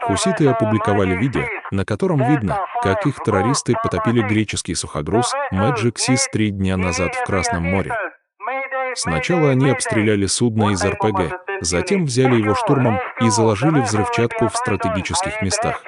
Хуситы опубликовали видео, на котором видно, как их террористы потопили греческий сухогруз «Magic 3 дня назад в Красном море. Сначала они обстреляли судно из РПГ, затем взяли его штурмом и заложили взрывчатку в стратегических местах.